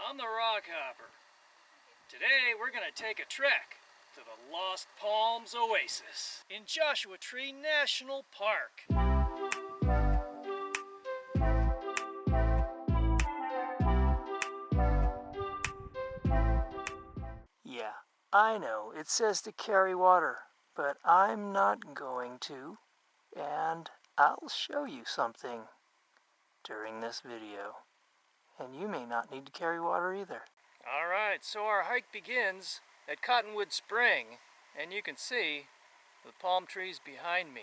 I'm the Rock Hopper. Today we're going to take a trek to the Lost Palms Oasis in Joshua Tree National Park. Yeah, I know it says to carry water, but I'm not going to, and I'll show you something during this video. And you may not need to carry water either. Alright, so our hike begins at Cottonwood Spring, and you can see the palm trees behind me.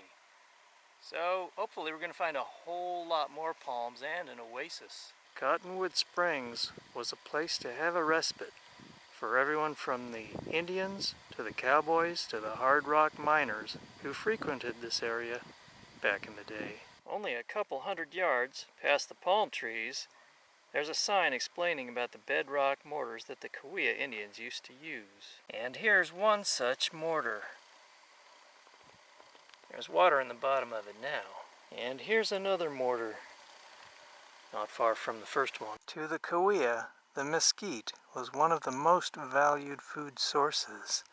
So hopefully we're going to find a whole lot more palms and an oasis. Cottonwood Springs was a place to have a respite for everyone from the Indians to the cowboys to the hard rock miners who frequented this area back in the day. Only a couple hundred yards past the palm trees, there's a sign explaining about the bedrock mortars that the Cahuilla Indians used to use. And here's one such mortar. There's water in the bottom of it now. And here's another mortar, not far from the first one. To the Cahuilla, the mesquite was one of the most valued food sources.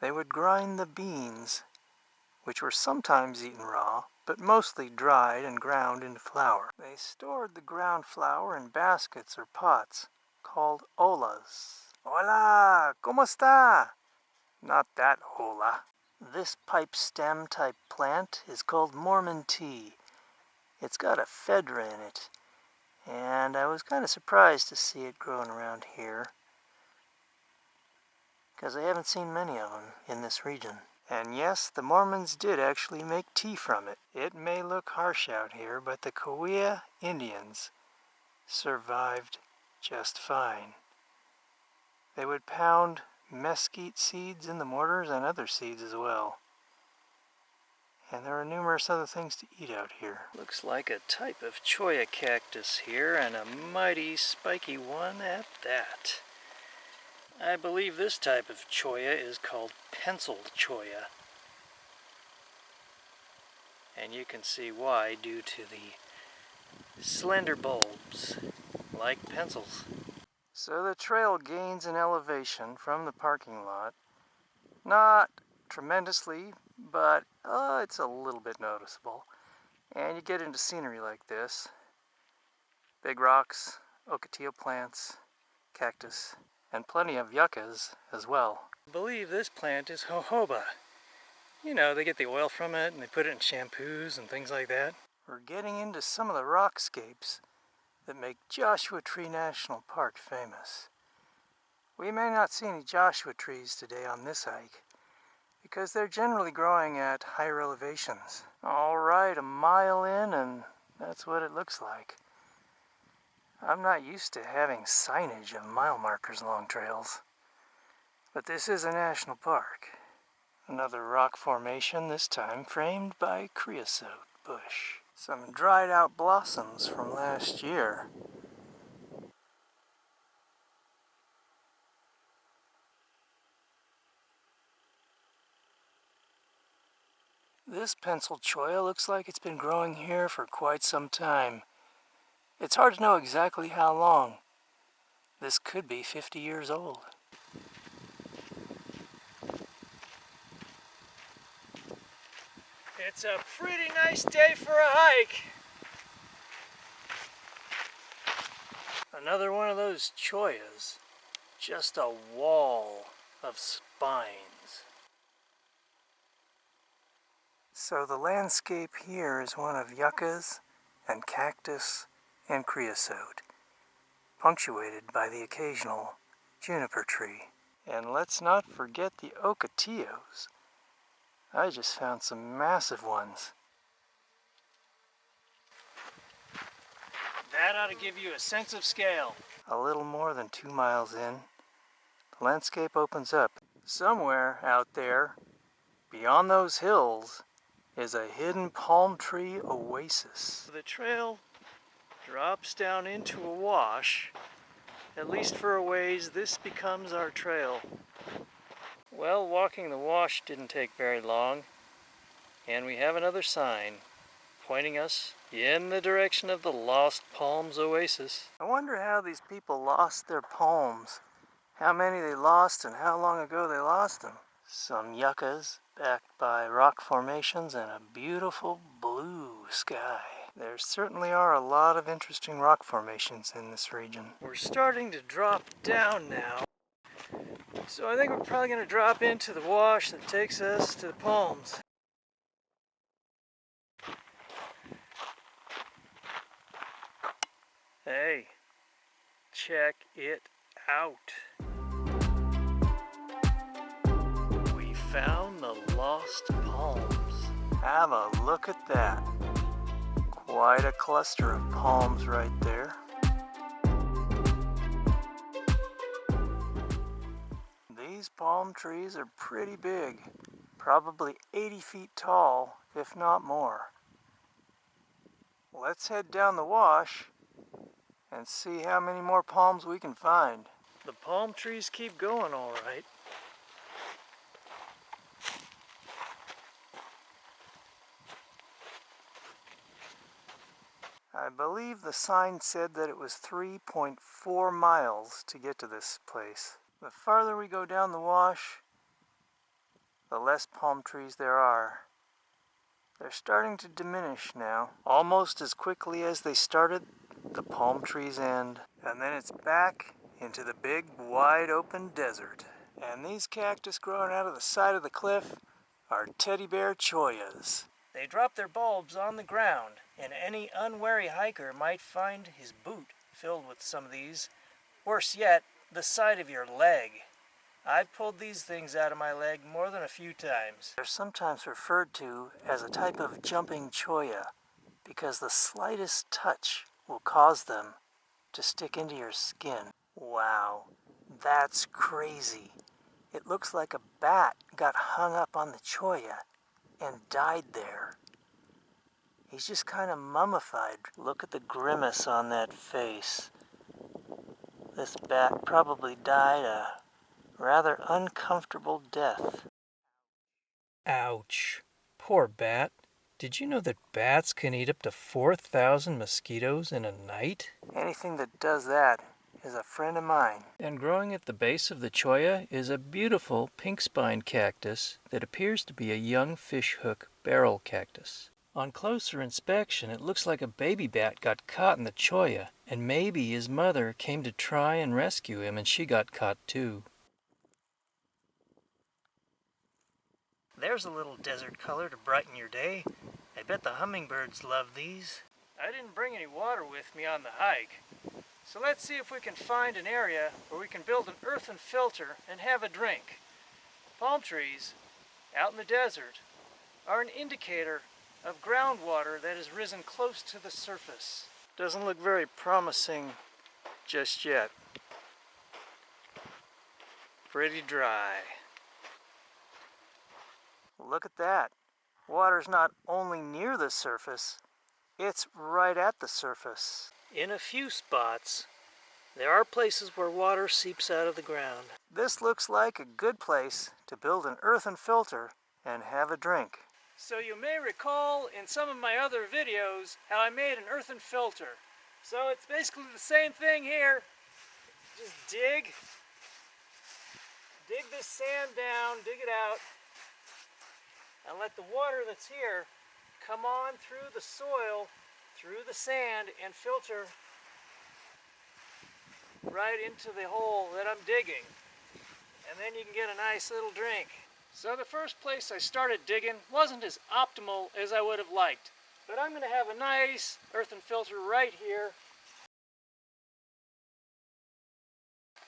They would grind the beans, which were sometimes eaten raw, but mostly dried and ground into flour. They stored the ground flour in baskets or pots called olas. Hola, ¿cómo está? Not that hola. This pipe stem type plant is called Mormon tea. It's got a ephedra in it, and I was kind of surprised to see it growing around here, because I haven't seen many of them in this region. And yes, the Mormons did actually make tea from it. It may look harsh out here, but the Cahuilla Indians survived just fine. They would pound mesquite seeds in the mortars and other seeds as well. And there are numerous other things to eat out here. Looks like a type of cholla cactus here, and a mighty spiky one at that. I believe this type of cholla is called penciled cholla. And you can see why, due to the slender bulbs, like pencils. So the trail gains in elevation from the parking lot. Not tremendously, but it's a little bit noticeable. And you get into scenery like this. Big rocks, ocotillo plants, cactus, and plenty of yuccas as well. I believe this plant is jojoba. You know, they get the oil from it and they put it in shampoos and things like that. We're getting into some of the rockscapes that make Joshua Tree National Park famous. We may not see any Joshua trees today on this hike, because they're generally growing at higher elevations. Alright, a mile in and that's what it looks like. I'm not used to having signage of mile markers along trails, but this is a national park. Another rock formation, this time framed by creosote bush. Some dried out blossoms from last year. This pencil cholla looks like it's been growing here for quite some time. It's hard to know exactly how long. This could be 50 years old. It's a pretty nice day for a hike. Another one of those chollas. Just a wall of spines. So the landscape here is one of yuccas and cactus and creosote, punctuated by the occasional juniper tree. And let's not forget the ocotillos. I just found some massive ones. That ought to give you a sense of scale. A little more than 2 miles in, the landscape opens up. Somewhere out there, beyond those hills, is a hidden palm tree oasis. The trail drops down into a wash. At least for a ways, this becomes our trail. Well, walking the wash didn't take very long, and we have another sign. pointing us in the direction of the Lost Palms Oasis. I wonder how these people lost their palms. How many they lost and how long ago they lost them. Some yuccas backed by rock formations and a beautiful blue sky. There certainly are a lot of interesting rock formations in this region. We're starting to drop down now. So I think we're probably going to drop into the wash that takes us to the palms. Hey, check it out. We found the Lost Palms. Have a look at that. Quite a cluster of palms right there. These palm trees are pretty big, probably 80 feet tall, if not more. Let's head down the wash and see how many more palms we can find. The palm trees keep going all right. I believe the sign said that it was 3.4 miles to get to this place. The farther we go down the wash, the less palm trees there are. They're starting to diminish now. Almost as quickly as they started, the palm trees end. And then it's back into the big, wide open desert. And these cactus growing out of the side of the cliff are teddy bear choyas. They drop their bulbs on the ground, and any unwary hiker might find his boot filled with some of these. Worse yet, the side of your leg. I've pulled these things out of my leg more than a few times. They're sometimes referred to as a type of jumping choya because the slightest touch will cause them to stick into your skin. Wow, that's crazy. It looks like a bat got hung up on the choya and died there. He's just kind of mummified. Look at the grimace on that face. This bat probably died a rather uncomfortable death. Ouch. Poor bat. Did you know that bats can eat up to 4,000 mosquitoes in a night? Anything that does that is a friend of mine. And growing at the base of the choya is a beautiful pink-spined cactus that appears to be a young fishhook barrel cactus. On closer inspection, it looks like a baby bat got caught in the choya, and maybe his mother came to try and rescue him and she got caught too. There's a little desert color to brighten your day. I bet the hummingbirds love these. I didn't bring any water with me on the hike, so let's see if we can find an area where we can build an earthen filter and have a drink. Palm trees out in the desert are an indicator of groundwater that has risen close to the surface. Doesn't look very promising just yet. Pretty dry. Look at that. Water's not only near the surface, it's right at the surface. In a few spots, there are places where water seeps out of the ground. This looks like a good place to build an earthen filter and have a drink. So you may recall in some of my other videos how I made an earthen filter. So it's basically the same thing here. Just dig this sand down, dig it out, and let the water that's here come on through the soil, through the sand, and filter right into the hole that I'm digging. And then you can get a nice little drink. So the first place I started digging wasn't as optimal as I would have liked, but I'm going to have a nice earthen filter right here.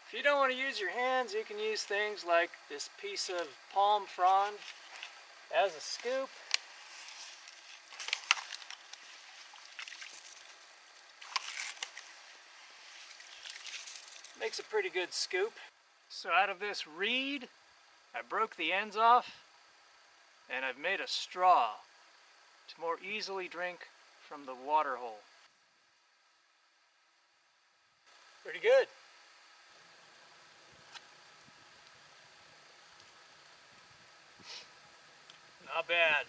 If you don't want to use your hands, you can use things like this piece of palm frond as a scoop. Makes a pretty good scoop. So out of this reed, I broke the ends off and I've made a straw to more easily drink from the water hole. Pretty good. Not bad.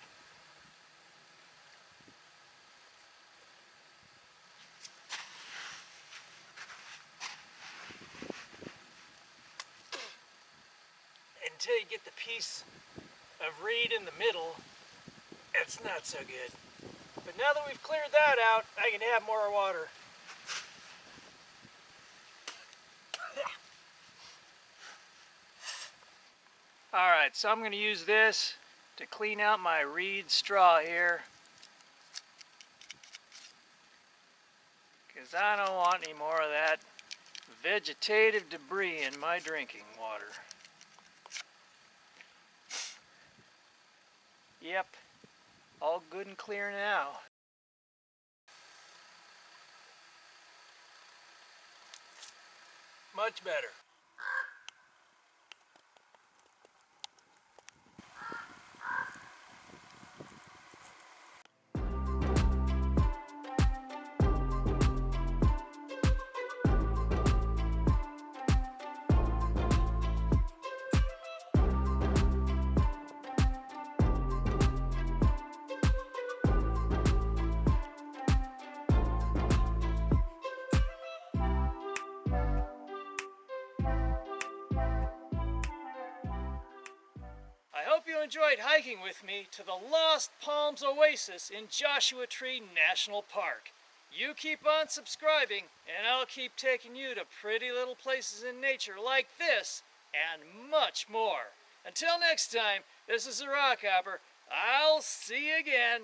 until you get the piece of reed in the middle, it's not so good. But now that we've cleared that out, I can have more water. Alright, so I'm going to use this to clean out my reed straw here, because I don't want any more of that vegetative debris in my drinking water. Yep, all good and clear now. Much better. I hope you enjoyed hiking with me to the Lost Palms Oasis in Joshua Tree National Park. You keep on subscribing and I'll keep taking you to pretty little places in nature like this and much more. Until next time, this is the Rockhopper. I'll see you again.